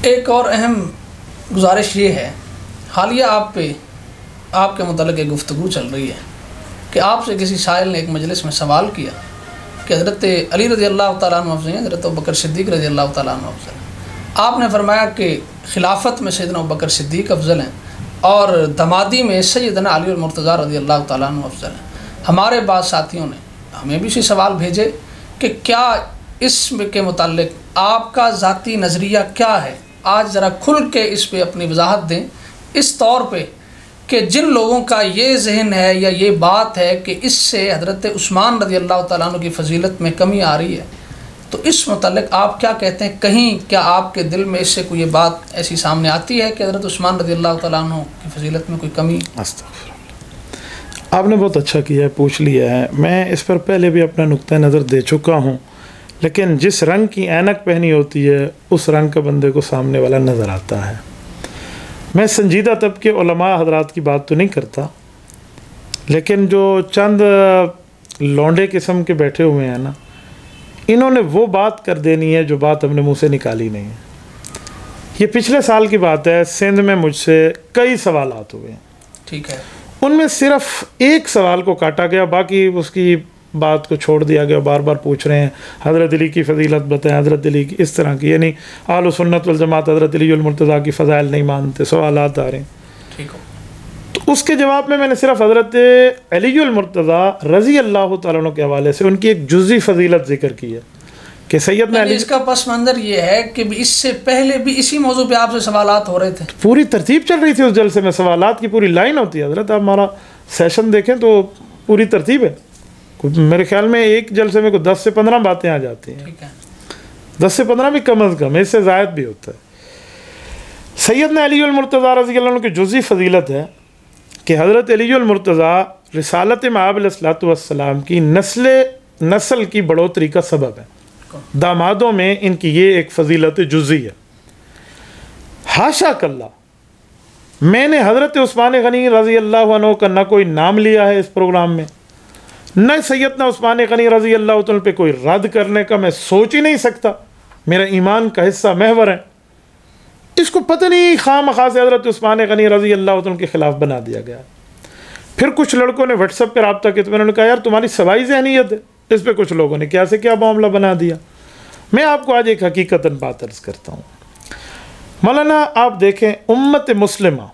ایک اور اہم گزارش یہ ہے، حالیہ آپ کے متعلق ایک گفتگو چل رہی ہے کہ آپ سے کسی سائل نے ایک مجلس میں سوال کیا کہ حضرت علی رضی اللہ تعالیٰ عنہ افضل ہیں، حضرت ابوبکر صدیق رضی اللہ تعالیٰ عنہ افضل ہیں۔ آپ نے فرمایا کہ خلافت میں سیدنا ابوبکر صدیق افضل ہیں اور دمادی میں سیدنا علی المرتضیٰ رضی اللہ تعالیٰ عنہ افضل ہیں۔ ہمارے بعض ساتھیوں نے ہمیں بھی اسی سوال بھیجے کہ کیا اس کے متعلق آپ کا ذاتی نظریہ کیا ہے؟ آج ذرا کھل کے اس پہ اپنی وضاحت دیں، اس طور پہ کہ جن لوگوں کا یہ ذہن ہے یا یہ بات ہے کہ اس سے حضرت عثمان رضی اللہ تعالیٰ عنہ کی فضیلت میں کمی آ رہی ہے، تو اس متعلق آپ کیا کہتے ہیں؟ کہیں کیا آپ کے دل میں اس سے کوئی یہ بات ایسی سامنے آتی ہے کہ حضرت عثمان رضی اللہ تعالیٰ عنہ کی فضیلت میں کوئی کمی؟ استغفر اللہ، آپ نے بہت اچھا کیا ہے، پوچھ لیا ہے۔ میں اس پر پہلے بھی اپنا نقطہ نظر دے چکا ہوں، لیکن جس رنگ کی اینک پہنی ہوتی ہے اس رنگ کا بندے کو سامنے والا نظر آتا ہے۔ میں سنجیدہ طبقے علماء حضرات کی بات تو نہیں کرتا، لیکن جو چند لونڈے قسم کے بیٹھے ہوئے ہیں نا، انہوں نے وہ بات کر دینی ہے جو بات ہم نے منہ سے نکالی نہیں ہے۔ یہ پچھلے سال کی بات ہے، سندھ میں مجھ سے کئی سوالات ہوئے ہیں، ٹھیک ہے، ان میں صرف ایک سوال کو کاٹا گیا، باقی اس کی بات کو چھوڑ دیا گیا۔ بار بار پوچھ رہے ہیں حضرت علی کی فضیلت بتائیں، حضرت علی کی اس طرح کی، یعنی اہل سنت والجماعت حضرت علی المرتضیٰ کی فضائل نہیں مانتے، سوالات آ رہے ہیں۔ ٹھیک ہو، تو اس کے جواب میں نے صرف حضرت علی المرتضیٰ رضی اللہ تعالیٰ عنہ کے حوالے سے ان کی ایک جزئی فضیلت ذکر کی ہے کہ سیدنا علی، اس کا پس منظر یہ ہے کہ اس سے پہلے بھی اسی موضوع پہ آپ سے سوالات ہو رہے تھے، پوری ترتیب چل رہی تھی اس جلسے میں، سوالات کی پوری لائن ہوتی ہے۔ حضرت آپ ہمارا سیشن دیکھیں تو پوری ترتیب ہے، میرے خیال میں ایک جلسے میں 10 سے 15 باتیں آ جاتی ہیں، 10 سے 15 بھی کم از کم، اس سے زائد بھی ہوتا ہے۔ سیدنا علی المرتضیٰ رضی اللہ عنہ کی جزئی فضیلت ہے کہ حضرت علی المرتضیٰ رسالت مآب علیہ الصلوۃ والسلام کی نسل کی بڑھوتری کا سبب ہے، دامادوں میں ان کی یہ ایک فضیلت جزئی ہے۔ حاشا کاللہ میں نے حضرت عثمان غنی رضی اللہ عنہ کا نہ کوئی نام لیا ہے اس پروگرام میں، نہ سیدنا عثمان غنی رضی اللہ عنہ پہ کوئی رد کرنے کا میں سوچ ہی نہیں سکتا، میرا ایمان کا حصہ محور ہے۔ اس کو پتہ نہیں خواہ مخواہ سے حضرت عثمان غنی رضی اللہ عنہ کے خلاف بنا دیا گیا۔ پھر کچھ لڑکوں نے واٹس ایپ پہ رابطہ کیا تو میں نے کہا یار تمہاری سوائی ذہنیت ہے، اس پہ کچھ لوگوں نے کیا سے کیا معاملہ بنا دیا۔ میں آپ کو آج ایک حقیقتاً بات عرض کرتا ہوں۔ مولانا آپ دیکھیں، امت مسلمہ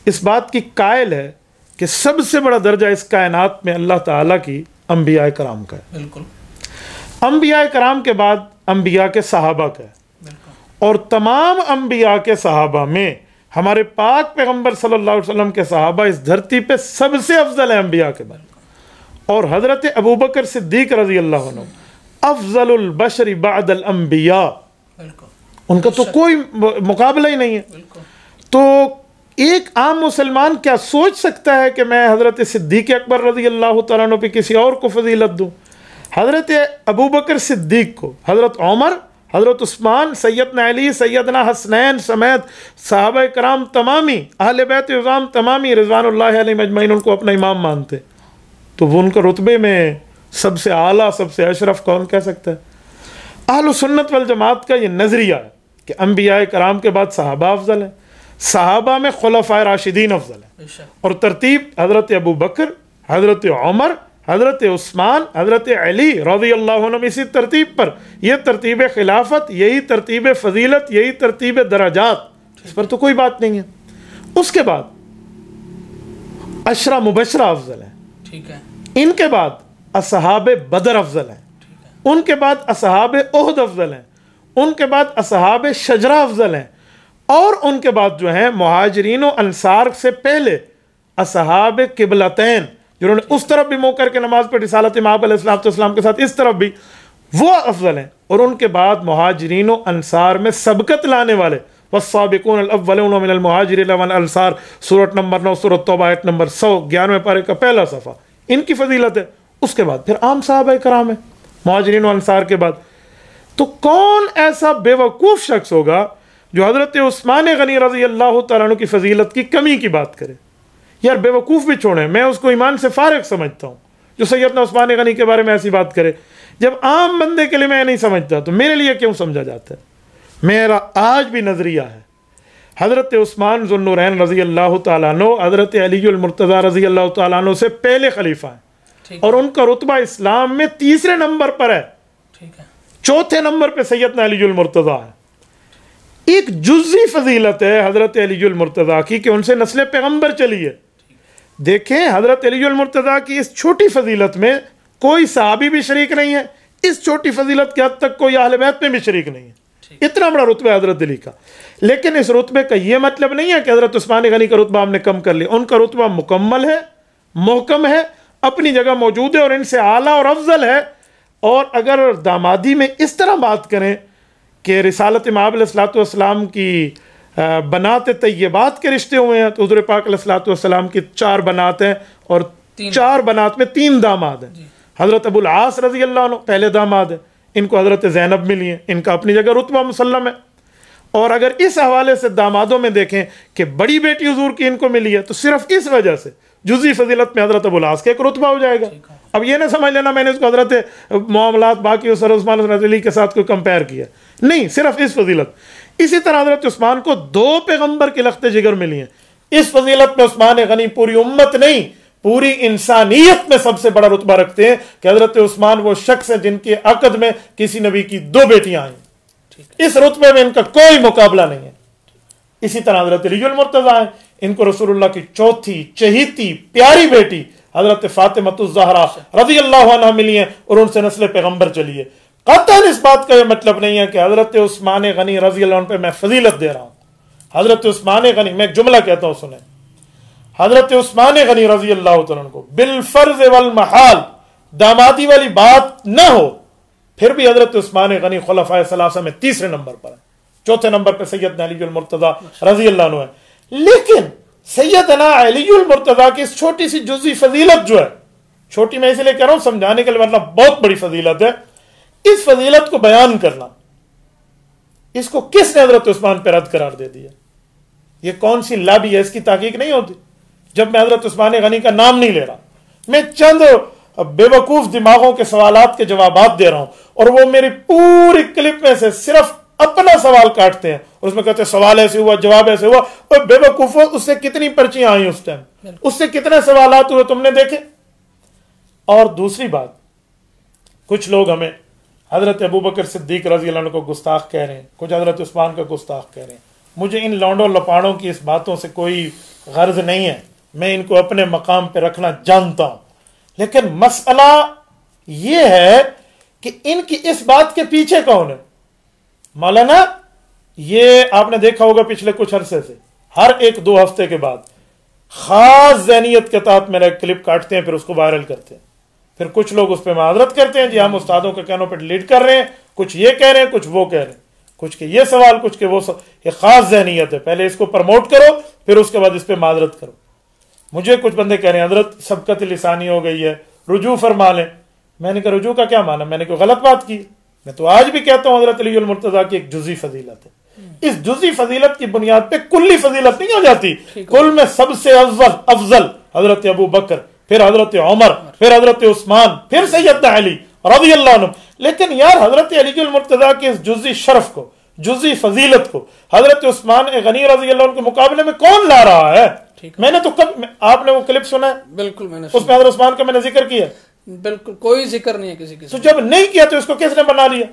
اس بات کی قائل ہے کہ سب سے بڑا درجہ اس کائنات میں اللہ تعالیٰ کی انبیاء کرام کا ہے، بالکل، انبیاء کرام کے بعد انبیاء کے صحابہ کا ہے، اور تمام انبیاء کے صحابہ میں ہمارے پاک پیغمبر صلی اللہ علیہ وسلم کے صحابہ اس دھرتی پہ سب سے افضل ہیں انبیاء کے بعد، اور حضرت ابوبکر صدیق رضی اللہ عنہ افضل البشر بعد الانبیاء، ان کا تو کوئی مقابلہ ہی نہیں ہے۔ تو ایک عام مسلمان کیا سوچ سکتا ہے کہ میں حضرت صدیق اکبر رضی اللہ تعالیٰ عنہ پہ کسی اور کو فضیلت دوں؟ حضرت ابوبکر صدیق کو، حضرت عمر، حضرت عثمان، سیدنا علی، سیدنا حسنین سمیت صحابہ کرام تمامی، اہل بیت عظام تمامی رضوان اللہ علیہم اجمعین ان کو اپنا امام مانتے، تو وہ ان کا رتبے میں سب سے اعلیٰ، سب سے اشرف کون کہہ سکتا ہے؟ اہل سنت والجماعت کا یہ نظریہ ہے کہ انبیاء کرام کے بعد صحابہ افضل ہیں، صحابہ میں خلفائے راشدین افضل ہیں، اور ترتیب حضرت ابوبکر، حضرت عمر، حضرت عثمان، حضرت علی رضی اللہ عنہ، اسی ترتیب پر، یہ ترتیب خلافت، یہی ترتیب فضیلت، یہی ترتیب درجات، اس پر تو کوئی بات نہیں ہے۔ اس کے بعد عشرہ مبشرہ افضل ہیں، ٹھیک ہے، ان کے بعد اصحاب بدر افضل ہیں، ان کے بعد اصحاب احد افضل ہیں، ان کے بعد اصحاب شجرہ افضل ہیں، اور ان کے بعد جو ہیں مہاجرین و انصار سے پہلے اصحاب قبلتین، جنہوں نے اس طرف بھی منہ کر کے نماز پڑھی رسالت مآب علیہ السلام کے ساتھ، اس طرف بھی، وہ افضل ہیں، اور ان کے بعد مہاجرین و انصار میں سبقت لانے والے والسابقون الاولون من المہاجرین والانصار، سورۃ نمبر 9 سورۃ توبہ آیت نمبر 111 پارے کا پہلا صفحہ، ان کی فضیلت ہے۔ اس کے بعد پھر عام صحابہ کرام ہیں مہاجرین و انصار کے بعد۔ تو کون ایسا بے وقوف شخص ہوگا جو حضرت عثمان غنی رضی اللہ تعالیٰ عنہ کی فضیلت کی کمی کی بات کرے؟ یار بے وقوف بھی چھوڑیں، میں اس کو ایمان سے فارغ سمجھتا ہوں جو سیدنا عثمان غنی کے بارے میں ایسی بات کرے۔ جب عام بندے کے لیے میں نہیں سمجھتا تو میرے لیے کیوں سمجھا جاتا ہے؟ میرا آج بھی نظریہ ہے، حضرت عثمان ذو النورین رضی اللہ تعالیٰ عنہ حضرت علی المرتضیٰ رضی اللہ تعالیٰ عنہ سے پہلے خلیفہ ہیں، اور ان کا رتبہ اسلام میں تیسرے نمبر پر ہے، چوتھے نمبر پہ سیدنا علی المرتضیٰ ہے۔ ایک جزئی فضیلت ہے حضرت علی المرتضیٰ کی کہ ان سے نسل پیغمبر چلی ہے۔ دیکھیں حضرت علی المرتضیٰ کی اس چھوٹی فضیلت میں کوئی صحابی بھی شریک نہیں ہے، اس چھوٹی فضیلت کے حد تک کوئی اہل بیت میں بھی شریک نہیں ہے، اتنا بڑا رتبہ ہے حضرت علی کا۔ لیکن اس رتبے کا یہ مطلب نہیں ہے کہ حضرت عثمان غنی کا رتبہ ہم نے کم کر لیا، ان کا رتبہ مکمل ہے، محکم ہے، اپنی جگہ موجود ہے اور ان سے اعلیٰ اور افضل ہے۔ اور اگر دامادی میں اس طرح بات کریں کہ رسالت مآب علیہ الصلوۃ والسلام کی بنات طیبات کے رشتے ہوئے ہیں، تو حضور پاک علیہ الصلوۃ والسلام کی 4 بنات ہیں اور 4 بنات میں 3 داماد ہیں۔ حضرت ابو العاص رضی اللہ عنہ پہلے داماد ہیں، ان کو حضرت زینب ملی ہیں، ان کا اپنی جگہ رتبہ مسلم ہے۔ اور اگر اس حوالے سے دامادوں میں دیکھیں کہ بڑی بیٹی حضور کی ان کو ملی ہے، تو صرف اس وجہ سے جزئی فضیلت میں حضرت ابو العاص کا ایک رتبہ ہو جائے گا۔ اب یہ نہ سمجھ لینا میں نے اس کو حضرت معاملات باقی حضرت عثمان حضرت علی کے ساتھ کوئی کمپیئر کیا، نہیں، صرف اس فضیلت۔ اسی طرح حضرت عثمان کو 2 پیغمبر کے لخت جگر ملی ہیں، اس فضیلت میں عثمان غنی پوری امت نہیں، پوری انسانیت میں سب سے بڑا رتبہ رکھتے ہیں کہ حضرت عثمان وہ شخص ہیں جن کے عقد میں کسی نبی کی 2 بیٹیاں آئیں، اس رتبے میں ان کا کوئی مقابلہ نہیں ہے۔ اسی طرح حضرت علی المرتضیٰ ہیں، ان کو رسول اللہ کی چوتھی چہیتی پیاری بیٹی حضرت فاطمہ الزہرا رضی اللہ عنہ ملی ہیں اور ان سے نسل پیغمبر چلی ہے۔ قطعاً اس بات کا یہ مطلب نہیں ہے کہ حضرت عثمان غنی رضی اللہ عنہ پہ میں فضیلت دے رہا ہوں۔ حضرت عثمان غنی، میں ایک جملہ کہتا ہوں سنیں، حضرت عثمان غنی رضی اللہ عنہ کو بالفرض والمحال دامادی والی بات نہ ہو، پھر بھی حضرت عثمان غنی خلفائے ثلاثہ میں تیسرے نمبر پر ہے، چوتھے نمبر پہ سیدنا علی المرتضیٰ رضی اللہ عنہ ہے۔ لیکن سیدنا علی المرتضیٰ کی اس چھوٹی سی جزئی فضیلت جو ہے، چھوٹی میں اس لیے کہہ رہا ہوں سمجھانے کے لیے، مطلب بہت بڑی فضیلت ہے، اس فضیلت کو بیان کرنا، اس کو کس نے حضرت عثمان پہ رد قرار دے دیا؟ یہ کون سی لابی ہے؟ اس کی تحقیق نہیں ہوتی جب میں حضرت عثمان غنی کا نام نہیں لے رہا، میں چند بے وقوف دماغوں کے سوالات کے جوابات دے رہا ہوں، اور وہ میری پوری کلپ میں سے صرف اپنا سوال کاٹتے ہیں اور اس میں کہتے ہیں سوال ایسے ہوا، جواب ایسے ہوا، اور بے وقوفوں اس سے کتنی پرچیاں آئیں اس ٹائم، اس سے کتنے سوالات ہوئے تم نے دیکھے۔ اور دوسری بات، کچھ لوگ ہمیں حضرت ابوبکر صدیق رضی اللہ عنہ کو گستاخ کہہ رہے ہیں، کچھ حضرت عثمان کا گستاخ کہہ رہے ہیں۔ مجھے ان لونڈوں لپاڑوں کی اس باتوں سے کوئی غرض نہیں ہے، میں ان کو اپنے مقام پہ رکھنا جانتا ہوں، لیکن مسئلہ یہ ہے کہ ان کی اس بات کے پیچھے کون ہے؟ مولانا، یہ آپ نے دیکھا ہوگا پچھلے کچھ عرصے سے ہر 1-2 ہفتے کے بعد خاص ذہنیت کے تحت میرا ایک کلپ کاٹتے ہیں، پھر اس کو وائرل کرتے ہیں، پھر کچھ لوگ اس پہ معذرت کرتے ہیں، جی ہم استادوں کے کہنوں پہ ڈیلیٹ کر رہے ہیں، کچھ یہ کہہ رہے ہیں، کچھ وہ کہہ رہے ہیں، کچھ کہ یہ سوال، کچھ کہ وہ سوال۔ یہ خاص ذہنیت ہے، پہلے اس کو پروموٹ کرو، پھر اس کے بعد اس پہ معذرت کرو۔ مجھے کچھ بندے کہہ رہے ہیں حضرت سبقت لسانی ہو گئی ہے، رجوع فرما لیں۔ میں نے کہا رجوع کا کیا معنی؟ میں نے کوئی غلط بات کی؟ میں تو آج بھی کہتا ہوں حضرت علی المرتضیٰ کی ایک جزئی فضیلت ہے، اس جزئی فضیلت کی بنیاد پہ کلی فضیلت نہیں ہو جاتی۔ کل میں سب سے افضل حضرت ابو بکر، پھر حضرت عمر، پھر حضرت عثمان، پھر سیدنا علی رضی اللہ عنہ۔ لیکن یار حضرت علی المرتضیٰ کے اس جزئی شرف کو، جزئی فضیلت کو حضرت عثمان غنی رضی اللہ عنہ کے مقابلے میں کون لا رہا ہے؟ میں نے تو آپ نے وہ کلپ سنا ہے؟ بالکل میں نے اس میں حضرت عثمان کا میں نے ذکر کیا، بالکل کوئی ذکر نہیں ہے کسی کے۔ تو جب نہیں کیا تو اس کو کس نے بنا لیا؟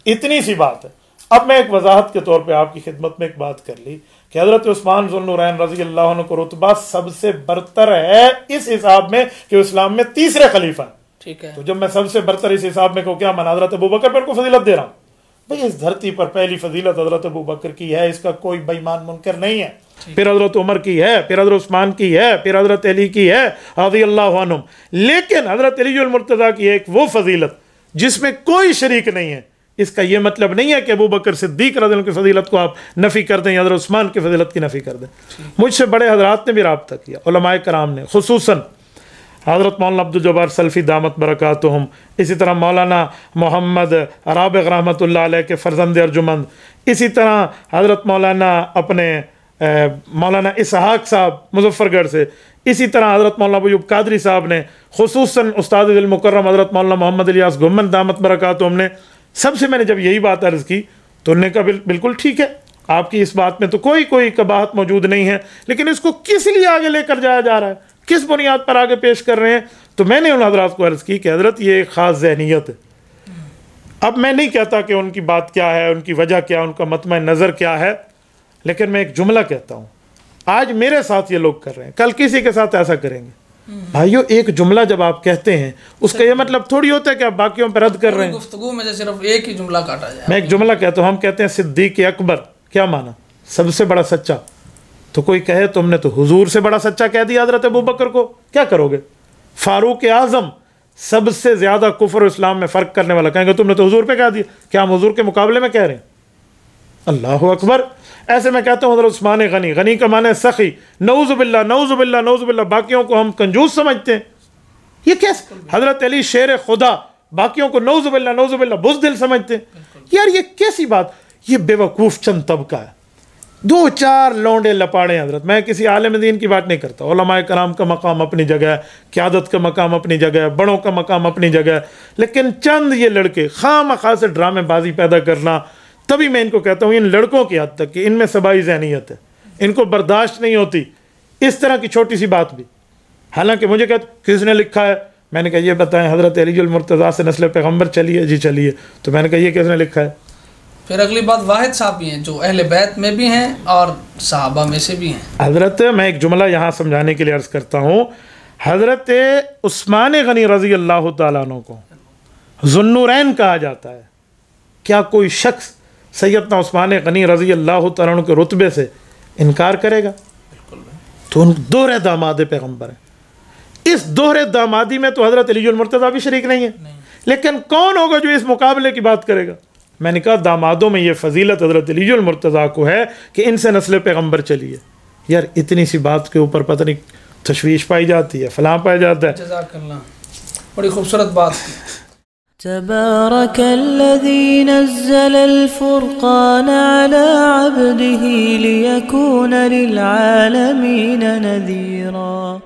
اتنی سی بات ہے۔ اب میں ایک وضاحت کے طور پہ آپ کی خدمت میں ایک بات کر لی کہ حضرت عثمان ذو النورین رضی اللہ عنہ کو رتبہ سب سے برتر ہے اس حساب میں کہ اسلام میں تیسرے خلیفہ ہیں۔ ٹھیک ہے، تو جب میں سب سے برتر اس حساب میں کو کیا من حضرت ابوبکر پر کو فضیلت دے رہا ہوں؟ بھئی اس دھرتی پر پہلی فضیلت حضرت ابوبکر کی ہے، اس کا کوئی بے ایمان منکر نہیں ہے، پھر حضرت عمر کی ہے، پھر حضرت عثمان کی ہے، پھر حضرت علی کی ہے رضی اللہ عنہم۔ لیکن حضرت علی المرتضیٰ کی ایک وہ فضیلت جس میں کوئی شریک نہیں ہے، اس کا یہ مطلب نہیں ہے کہ ابوبکر صدیق رضی اللہ عنہ کی فضیلت کو آپ نفی کر دیں یا حضرت عثمان کی فضیلت کی نفی کر دیں۔ مجھ سے بڑے حضرات نے بھی رابطہ کیا، علماء کرام نے، خصوصاً حضرت مولانا عبدالجبار سلفی دامت برکاتہم، اسی طرح مولانا محمد رابغ رحمۃ اللہ علیہ کے فرزند ارجمند، اسی طرح حضرت مولانا اپنے مولانا اسحاق صاحب مظفر گڑھ سے، اسی طرح حضرت مولانا ابو ایوب قادری صاحب نے، خصوصاً استاد المکرم حضرت مولانا محمد الیاس گھمن دامت برکاتہم نے، سب سے میں نے جب یہی بات عرض کی تو انہوں نے کہا بالکل ٹھیک ہے، آپ کی اس بات میں تو کوئی قباحت موجود نہیں ہے، لیکن اس کو کس لیے آگے لے کر جایا جا رہا ہے، کس بنیاد پر آگے پیش کر رہے ہیں؟ تو میں نے ان حضرات کو عرض کی کہ حضرت یہ ایک خاص ذہنیت ہے. اب میں نہیں کہتا کہ ان کی بات کیا ہے، ان کی وجہ کیا، ان کا مطمع نظر کیا ہے، لیکن میں ایک جملہ کہتا ہوں، آج میرے ساتھ یہ لوگ کر رہے ہیں، کل کسی کے ساتھ ایسا کریں گے. بھائیو، ایک جملہ جب آپ کہتے ہیں اس کا یہ مطلب تھوڑی ہوتا ہے کہ آپ باقیوں پہ رد کر رہے ہیں. گفتگو میں سے صرف ایک ہی جملہ کاٹا جائے. میں ایک جملہ کہتا ہوں، ہم کہتے ہیں صدیق اکبر، کیا مانا؟ سب سے بڑا سچا. تو کوئی کہے تم نے تو حضور سے بڑا سچا کہہ دیا حضرت ابوبکر کو، کیا کرو گے؟ فاروق اعظم، سب سے زیادہ کفر و اسلام میں فرق کرنے والا، کہیں گے تم نے تو حضور پہ کہہ دیا. کیا ہم حضور کے مقابلے میں کہہ رہے ہیں؟ اللہ اکبر. ایسے میں کہتا ہوں حضرت عثمان غنی، غنی کا معنی سخی، نعوذ باللہ نعوذ باللہ نعوذ باللہ، باقیوں کو ہم کنجوس سمجھتے ہیں. یہ کیسے؟ حضرت علی شیر خدا، باقیوں کو نعوذ باللہ نعوذ باللہ بزدل سمجھتے ہیں. یار یہ کیسی بات؟ یہ بے وقوف چند طبقہ ہے، 2-4 لونڈے لپاڑے. حضرت میں کسی عالم دین کی بات نہیں کرتا، علماء کرام کا مقام اپنی جگہ ہے، قیادت کا مقام اپنی جگہ ہے، بڑوں کا مقام اپنی جگہ ہے، لیکن چند یہ لڑکے خواہ مخواہ سے ڈرامے بازی پیدا کرنا. تبھی میں ان کو کہتا ہوں ان لڑکوں کی حد تک کہ ان میں صبائی ذہنیت ہے، ان کو برداشت نہیں ہوتی اس طرح کی چھوٹی سی بات بھی. حالانکہ مجھے کہتے کس نے لکھا ہے؟ میں نے کہا یہ بتائیں. حضرت علی المرتضیٰ سے نسل پیغمبر چلی ہے؟ جی چلی ہے. تو میں نے کہا یہ کس نے لکھا ہے؟ پھر اگلی بات، واحد صاحب بھی ہیں جو اہل بیت میں بھی ہیں اور صحابہ میں سے بھی ہیں. حضرت میں ایک جملہ یہاں سمجھانے کے لیے عرض کرتا ہوں، حضرت عثمان غنی رضی اللہ تعالیٰ عنہ کو ذو النورین کہا جاتا ہے. کیا کوئی شخص سیدنا عثمان غنی رضی اللہ تعالیٰ عنہ کے رتبے سے انکار کرے گا؟ تو ان دوہرے داماد پیغمبر ہیں. اس دوہرے دامادی میں تو حضرت علی المرتضیٰ بھی شریک نہیں ہے، لیکن کون ہوگا جو اس مقابلے کی بات کرے گا؟ میں نے کہا دامادوں میں یہ فضیلت حضرت علی المرتضیٰ کو ہے کہ ان سے نسل پیغمبر چلی ہے. یار اتنی سی بات کے اوپر پتہ نہیں تشویش پائی جاتی ہے، فلاں پایا جاتا ہے. جزاک اللہ، بڑی خوبصورت بات. تبارك الذي نزل الفرقان على عبده ليكون للعالمين نذيرا.